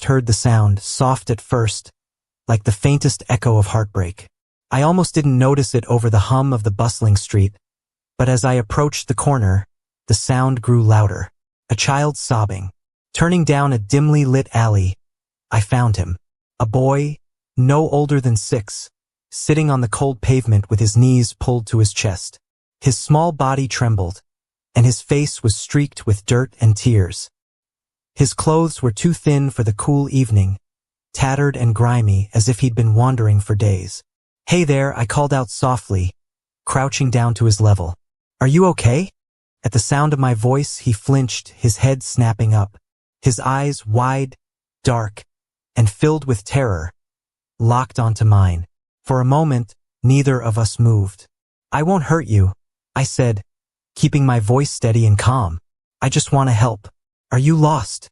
heard the sound, soft at first, like the faintest echo of heartbreak. I almost didn't notice it over the hum of the bustling street, but as I approached the corner, the sound grew louder. A child sobbing. Turning down a dimly lit alley, I found him. A boy, no older than 6, sitting on the cold pavement with his knees pulled to his chest. His small body trembled, and his face was streaked with dirt and tears. His clothes were too thin for the cool evening, tattered and grimy as if he'd been wandering for days. "Hey there," I called out softly, crouching down to his level. "Are you okay?" At the sound of my voice, he flinched, his head snapping up. His eyes, wide, dark, and filled with terror, locked onto mine. For a moment, neither of us moved. "I won't hurt you," I said, keeping my voice steady and calm. "I just want to help. Are you lost?"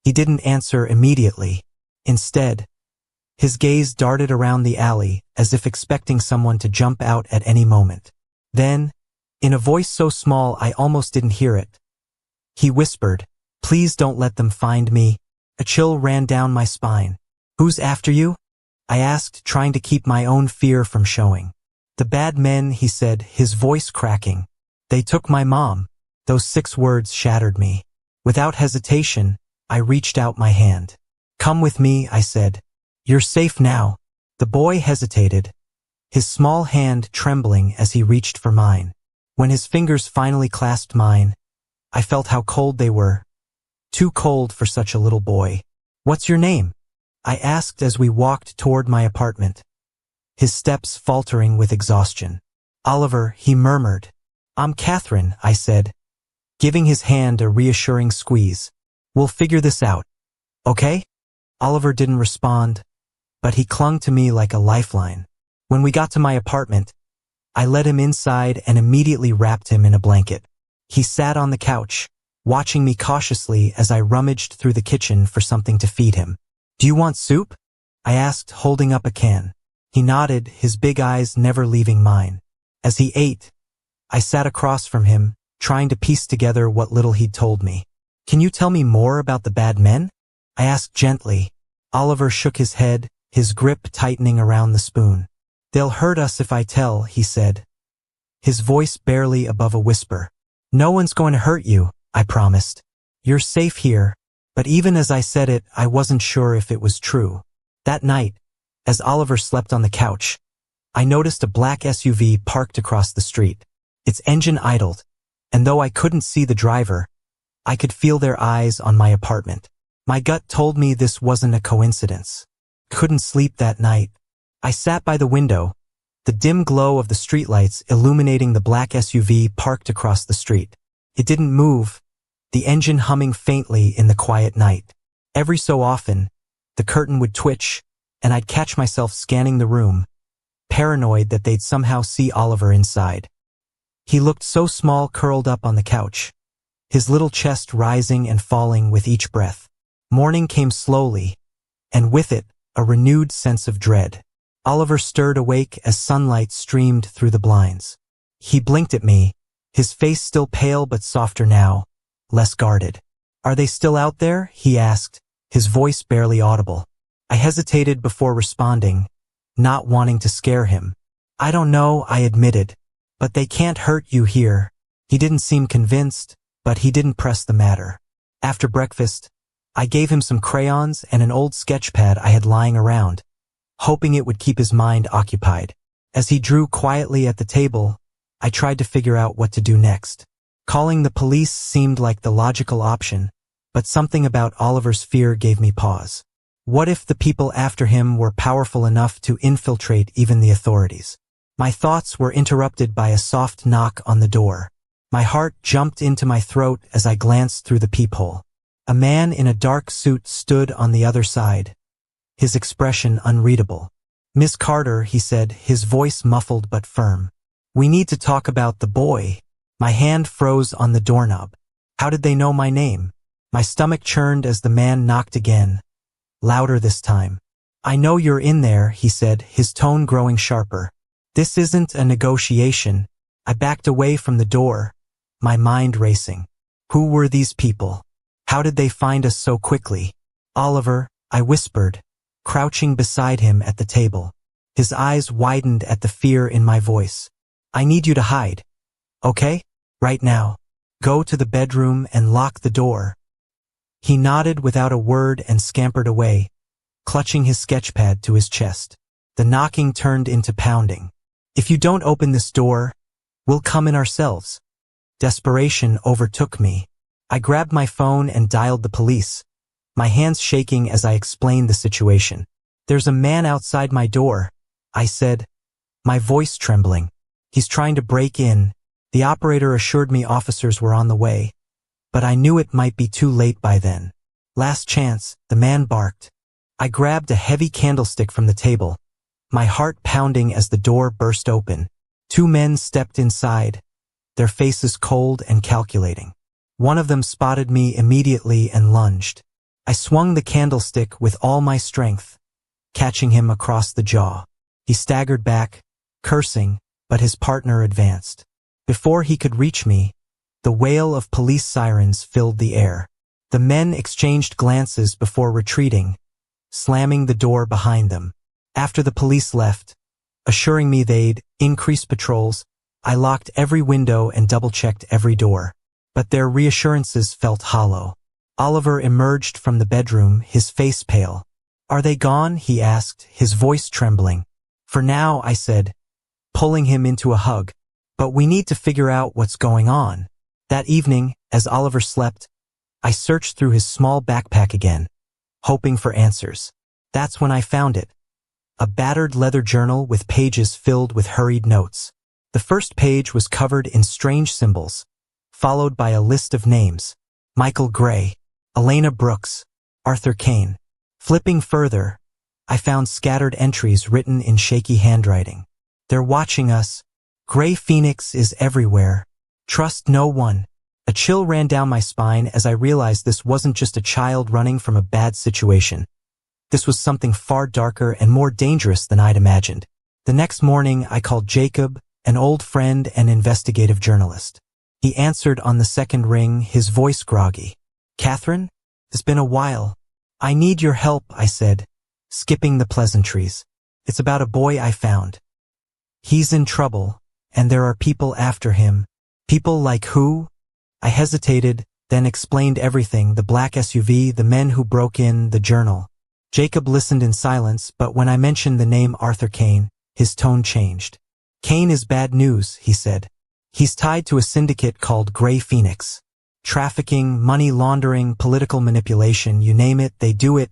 He didn't answer immediately. Instead, his gaze darted around the alley as if expecting someone to jump out at any moment. Then, in a voice so small I almost didn't hear it, he whispered, "Please don't let them find me." A chill ran down my spine. "Who's after you?" I asked, trying to keep my own fear from showing. "The bad men," he said, his voice cracking. "They took my mom." Those 6 words shattered me. Without hesitation, I reached out my hand. "Come with me," I said. "You're safe now." The boy hesitated, his small hand trembling as he reached for mine. When his fingers finally clasped mine, I felt how cold they were. Too cold for such a little boy. "What's your name?" I asked as we walked toward my apartment, his steps faltering with exhaustion. "Oliver," he murmured. "I'm Catherine," I said, giving his hand a reassuring squeeze. "We'll figure this out, okay?" Oliver didn't respond, but he clung to me like a lifeline. When we got to my apartment, I led him inside and immediately wrapped him in a blanket. He sat on the couch, watching me cautiously as I rummaged through the kitchen for something to feed him. "Do you want soup?" I asked, holding up a can. He nodded, his big eyes never leaving mine. As he ate, I sat across from him, trying to piece together what little he'd told me. "Can you tell me more about the bad men?" I asked gently. Oliver shook his head, his grip tightening around the spoon. "They'll hurt us if I tell," he said, his voice barely above a whisper. "No one's going to hurt you," I promised. "You're safe here." But even as I said it, I wasn't sure if it was true. That night, as Oliver slept on the couch, I noticed a black SUV parked across the street. Its engine idled, and though I couldn't see the driver, I could feel their eyes on my apartment. My gut told me this wasn't a coincidence. Couldn't sleep that night. I sat by the window, the dim glow of the streetlights illuminating the black SUV parked across the street. It didn't move, the engine humming faintly in the quiet night. Every so often, the curtain would twitch, and I'd catch myself scanning the room, paranoid that they'd somehow see Oliver inside. He looked so small curled up on the couch, his little chest rising and falling with each breath. Morning came slowly, and with it, a renewed sense of dread. Oliver stirred awake as sunlight streamed through the blinds. He blinked at me, his face still pale but softer now, less guarded. "Are they still out there?" he asked, his voice barely audible. I hesitated before responding, not wanting to scare him. "I don't know," I admitted, "but they can't hurt you here." He didn't seem convinced, but he didn't press the matter. After breakfast, I gave him some crayons and an old sketch pad I had lying around, hoping it would keep his mind occupied. As he drew quietly at the table, I tried to figure out what to do next. Calling the police seemed like the logical option, but something about Oliver's fear gave me pause. What if the people after him were powerful enough to infiltrate even the authorities? My thoughts were interrupted by a soft knock on the door. My heart jumped into my throat as I glanced through the peephole. A man in a dark suit stood on the other side, his expression unreadable. "Miss Carter," he said, his voice muffled but firm. "We need to talk about the boy." My hand froze on the doorknob. How did they know my name? My stomach churned as the man knocked again, louder this time. "I know you're in there," he said, his tone growing sharper. "This isn't a negotiation." I backed away from the door, my mind racing. Who were these people? How did they find us so quickly? "Oliver," I whispered, crouching beside him at the table. His eyes widened at the fear in my voice. I need you to hide. Okay? Right now. Go to the bedroom and lock the door. He nodded without a word and scampered away, clutching his sketchpad to his chest. The knocking turned into pounding. If you don't open this door, we'll come in ourselves. Desperation overtook me. I grabbed my phone and dialed the police, my hands shaking as I explained the situation. There's a man outside my door, I said, my voice trembling. He's trying to break in. The operator assured me officers were on the way, but I knew it might be too late by then. Last chance, the man barked. I grabbed a heavy candlestick from the table, my heart pounding as the door burst open. 2 men stepped inside, their faces cold and calculating. One of them spotted me immediately and lunged. I swung the candlestick with all my strength, catching him across the jaw. He staggered back, cursing, but his partner advanced. Before he could reach me, the wail of police sirens filled the air. The men exchanged glances before retreating, slamming the door behind them. After the police left, assuring me they'd increase patrols, I locked every window and double-checked every door. But their reassurances felt hollow. Oliver emerged from the bedroom, his face pale. Are they gone? He asked, his voice trembling. For now, I said, pulling him into a hug. But we need to figure out what's going on. That evening, as Oliver slept, I searched through his small backpack again, hoping for answers. That's when I found it. A battered leather journal with pages filled with hurried notes. The first page was covered in strange symbols, followed by a list of names. Michael Gray, Elena Brooks, Arthur Kane. Flipping further, I found scattered entries written in shaky handwriting. They're watching us. Gray Phoenix is everywhere. Trust no one. A chill ran down my spine as I realized this wasn't just a child running from a bad situation. This was something far darker and more dangerous than I'd imagined. The next morning, I called Jacob, an old friend and investigative journalist. He answered on the second ring, his voice groggy. Catherine? It's been a while. I need your help, I said, skipping the pleasantries. It's about a boy I found. He's in trouble, and there are people after him. People like who? I hesitated, then explained everything, the black SUV, the men who broke in, the journal. Jacob listened in silence, but when I mentioned the name Arthur Kane, his tone changed. Kane is bad news, he said. He's tied to a syndicate called Gray Phoenix. Trafficking, money laundering, political manipulation, you name it, they do it.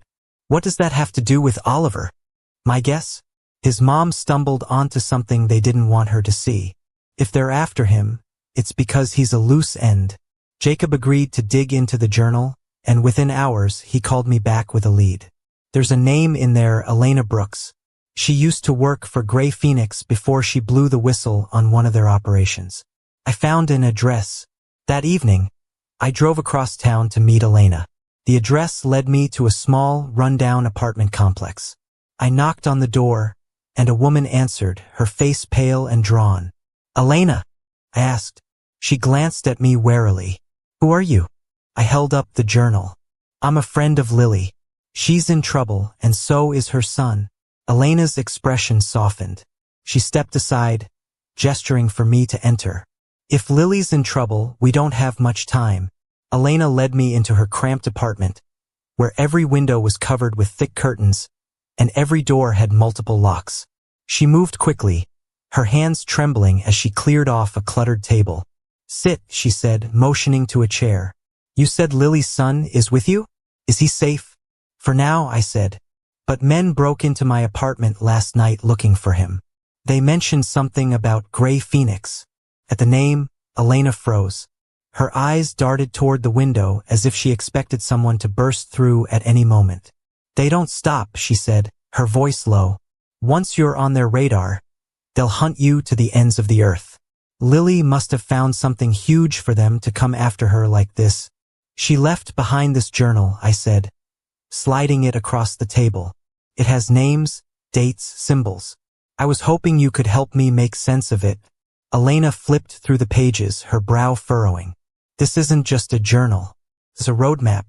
What does that have to do with Oliver? My guess? His mom stumbled onto something they didn't want her to see. If they're after him, it's because he's a loose end. Jacob agreed to dig into the journal, and within hours, he called me back with a lead. There's a name in there, Elena Brooks. She used to work for Gray Phoenix before she blew the whistle on one of their operations. I found an address. That evening, I drove across town to meet Elena. The address led me to a small, rundown apartment complex. I knocked on the door, and a woman answered, her face pale and drawn. Elena, I asked. She glanced at me warily. Who are you? I held up the journal. I'm a friend of Lily. She's in trouble, and so is her son. Elena's expression softened. She stepped aside, gesturing for me to enter. If Lily's in trouble, we don't have much time. Elena led me into her cramped apartment, where every window was covered with thick curtains, and every door had multiple locks. She moved quickly, her hands trembling as she cleared off a cluttered table. Sit, she said, motioning to a chair. You said Lily's son is with you? Is he safe? For now, I said. But men broke into my apartment last night looking for him. They mentioned something about Gray Phoenix. At the name, Elena froze. Her eyes darted toward the window as if she expected someone to burst through at any moment. They don't stop, she said, her voice low. Once you're on their radar, they'll hunt you to the ends of the earth. Lily must have found something huge for them to come after her like this. She left behind this journal, I said, sliding it across the table. It has names, dates, symbols. I was hoping you could help me make sense of it. Elena flipped through the pages, her brow furrowing. This isn't just a journal. It's a roadmap.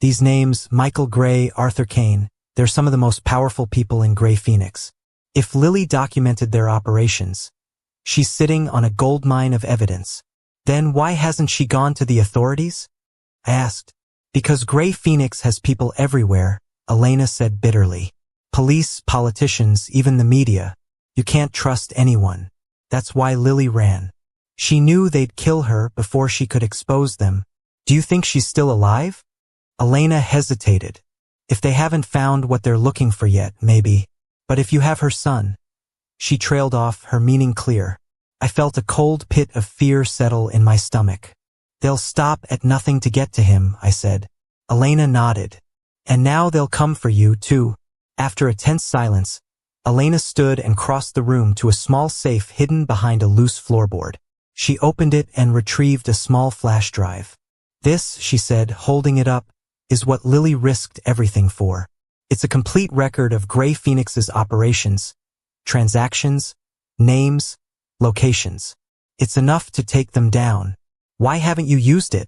These names, Michael Gray, Arthur Kane, They're some of the most powerful people in Grey Phoenix. If Lily documented their operations, she's sitting on a goldmine of evidence. Then why hasn't she gone to the authorities? I asked. Because Grey Phoenix has people everywhere, Elena said bitterly. Police, politicians, even the media. You can't trust anyone. That's why Lily ran. She knew they'd kill her before she could expose them. Do you think she's still alive? Elena hesitated. If they haven't found what they're looking for yet, maybe. But if you have her son. She trailed off, her meaning clear. I felt a cold pit of fear settle in my stomach. They'll stop at nothing to get to him, I said. Elena nodded. And now they'll come for you, too. After a tense silence, Elena stood and crossed the room to a small safe hidden behind a loose floorboard. She opened it and retrieved a small flash drive. This, she said, holding it up, is what Lily risked everything for. It's a complete record of Grey Phoenix's operations, transactions, names, locations. It's enough to take them down. Why haven't you used it?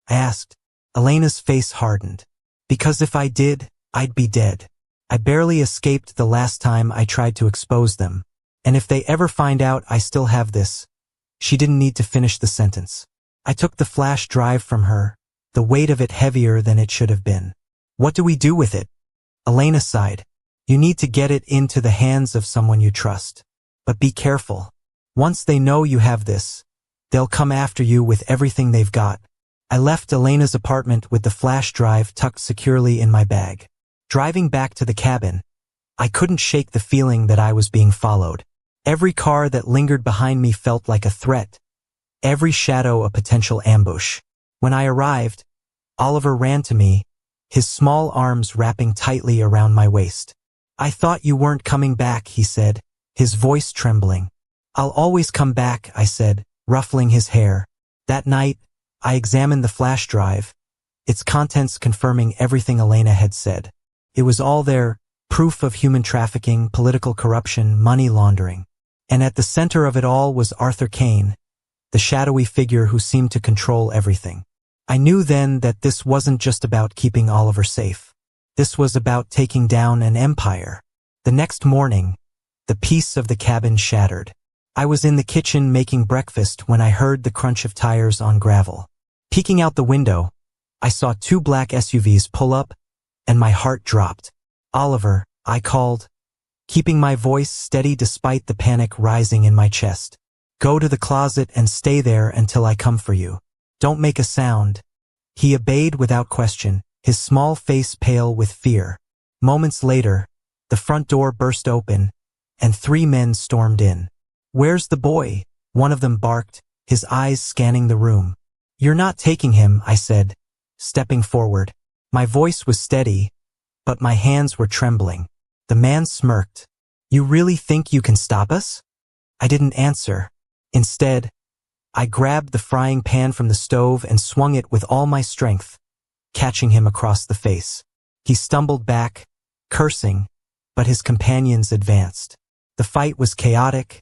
I asked. Elena's face hardened. Because if I did, I'd be dead. I barely escaped the last time I tried to expose them. And if they ever find out I still have this. She didn't need to finish the sentence. I took the flash drive from her, the weight of it heavier than it should have been. What do we do with it? Elena sighed. You need to get it into the hands of someone you trust. But be careful. Once they know you have this, they'll come after you with everything they've got. I left Elena's apartment with the flash drive tucked securely in my bag. Driving back to the cabin, I couldn't shake the feeling that I was being followed. Every car that lingered behind me felt like a threat. Every shadow a potential ambush. When I arrived, Oliver ran to me, his small arms wrapping tightly around my waist. I thought you weren't coming back, he said, his voice trembling. I'll always come back, I said, ruffling his hair. That night, I examined the flash drive, its contents confirming everything Elena had said. It was all there, proof of human trafficking, political corruption, money laundering. And at the center of it all was Arthur Kane, the shadowy figure who seemed to control everything. I knew then that this wasn't just about keeping Oliver safe. This was about taking down an empire. The next morning, the peace of the cabin shattered. I was in the kitchen making breakfast when I heard the crunch of tires on gravel. Peeking out the window, I saw 2 black SUVs pull up, and my heart dropped. Oliver, I called, keeping my voice steady despite the panic rising in my chest. Go to the closet and stay there until I come for you. Don't make a sound. He obeyed without question, his small face pale with fear. Moments later, the front door burst open, and 3 men stormed in. Where's the boy? One of them barked, his eyes scanning the room. You're not taking him, I said, stepping forward. My voice was steady, but my hands were trembling. The man smirked. You really think you can stop us? I didn't answer. Instead, I grabbed the frying pan from the stove and swung it with all my strength, catching him across the face. He stumbled back, cursing, but his companions advanced. The fight was chaotic,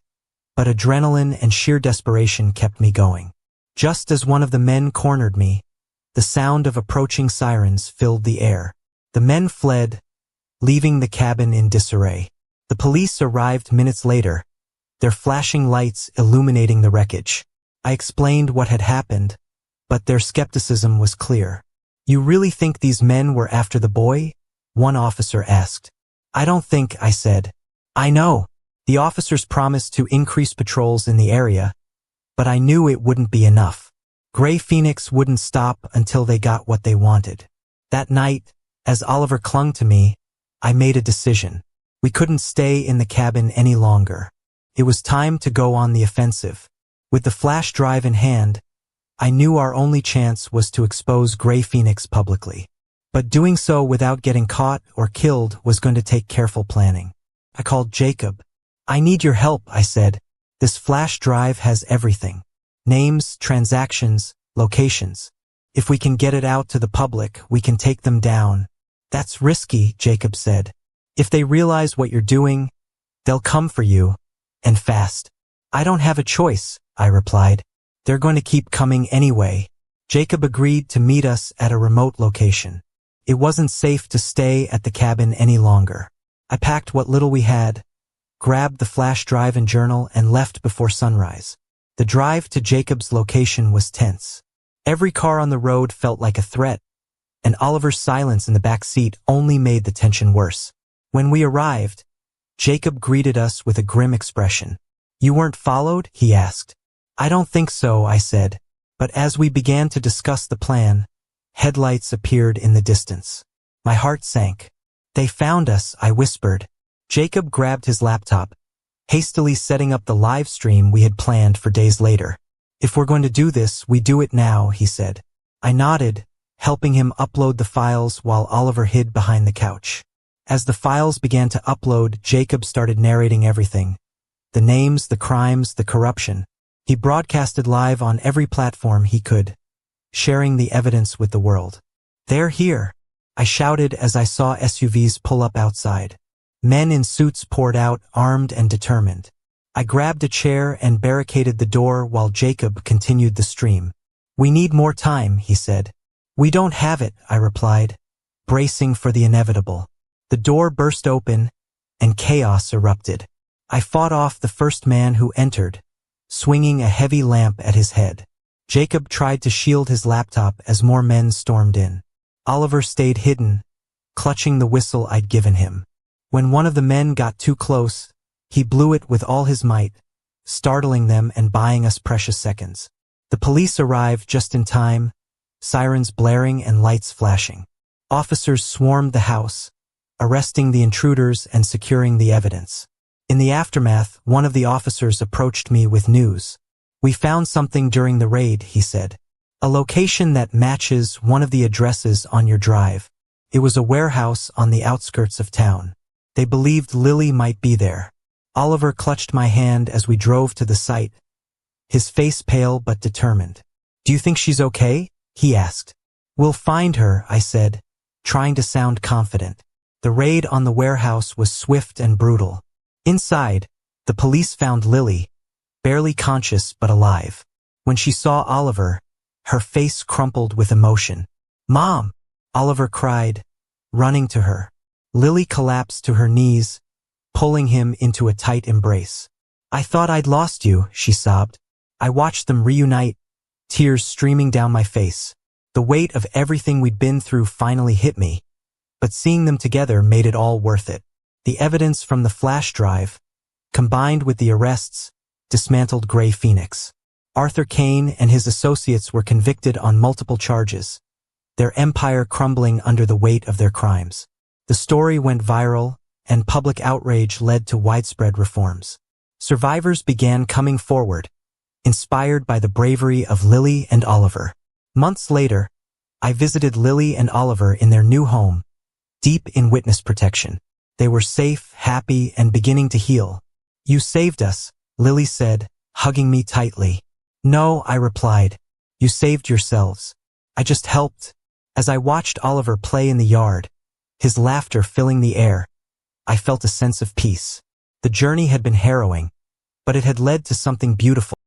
but adrenaline and sheer desperation kept me going. Just as one of the men cornered me, the sound of approaching sirens filled the air. The men fled, leaving the cabin in disarray. The police arrived minutes later, their flashing lights illuminating the wreckage. I explained what had happened, but their skepticism was clear. You really think these men were after the boy? One officer asked. I don't think, I said. I know. The officers promised to increase patrols in the area, but I knew it wouldn't be enough. Grey Phoenix wouldn't stop until they got what they wanted. That night, as Oliver clung to me, I made a decision. We couldn't stay in the cabin any longer. It was time to go on the offensive. With the flash drive in hand, I knew our only chance was to expose Grey Phoenix publicly. But doing so without getting caught or killed was going to take careful planning. I called Jacob. I need your help, I said. This flash drive has everything. Names, transactions, locations. If we can get it out to the public, we can take them down. That's risky, Jacob said. If they realize what you're doing, they'll come for you, and fast. I don't have a choice, I replied. They're going to keep coming anyway. Jacob agreed to meet us at a remote location. It wasn't safe to stay at the cabin any longer. I packed what little we had, grabbed the flash drive and journal, and left before sunrise. The drive to Jacob's location was tense. Every car on the road felt like a threat, and Oliver's silence in the back seat only made the tension worse. When we arrived, Jacob greeted us with a grim expression. "You weren't followed?" he asked. "I don't think so," I said. But as we began to discuss the plan, headlights appeared in the distance. My heart sank. "They found us," I whispered. Jacob grabbed his laptop, hastily setting up the live stream we had planned for days later. "If we're going to do this, we do it now," he said. I nodded, helping him upload the files while Oliver hid behind the couch. As the files began to upload, Jacob started narrating everything. The names, the crimes, the corruption. He broadcasted live on every platform he could, sharing the evidence with the world. "They're here," I shouted as I saw SUVs pull up outside. Men in suits poured out, armed and determined. I grabbed a chair and barricaded the door while Jacob continued the stream. "We need more time," he said. "We don't have it," I replied, bracing for the inevitable. The door burst open, and chaos erupted. I fought off the first man who entered, swinging a heavy lamp at his head. Jacob tried to shield his laptop as more men stormed in. Oliver stayed hidden, clutching the whistle I'd given him. When one of the men got too close, he blew it with all his might, startling them and buying us precious seconds. The police arrived just in time, sirens blaring and lights flashing. Officers swarmed the house, arresting the intruders and securing the evidence. In the aftermath, one of the officers approached me with news. "We found something during the raid," he said. "A location that matches one of the addresses on your drive. It was a warehouse on the outskirts of town. They believed Lily might be there." Oliver clutched my hand as we drove to the site, his face pale but determined. "Do you think she's okay?" he asked. "We'll find her," I said, trying to sound confident. The raid on the warehouse was swift and brutal. Inside, the police found Lily, barely conscious but alive. When she saw Oliver, her face crumpled with emotion. "Mom!" Oliver cried, running to her. Lily collapsed to her knees, pulling him into a tight embrace. "I thought I'd lost you," she sobbed. I watched them reunite, tears streaming down my face. The weight of everything we'd been through finally hit me, but seeing them together made it all worth it. The evidence from the flash drive, combined with the arrests, dismantled Grey Phoenix. Arthur Kane and his associates were convicted on multiple charges, their empire crumbling under the weight of their crimes. The story went viral, and public outrage led to widespread reforms. Survivors began coming forward, inspired by the bravery of Lily and Oliver. Months later, I visited Lily and Oliver in their new home, deep in witness protection. They were safe, happy, and beginning to heal. "You saved us," Lily said, hugging me tightly. "No," I replied. "You saved yourselves. I just helped." As I watched Oliver play in the yard, his laughter filling the air, I felt a sense of peace. The journey had been harrowing, but it had led to something beautiful.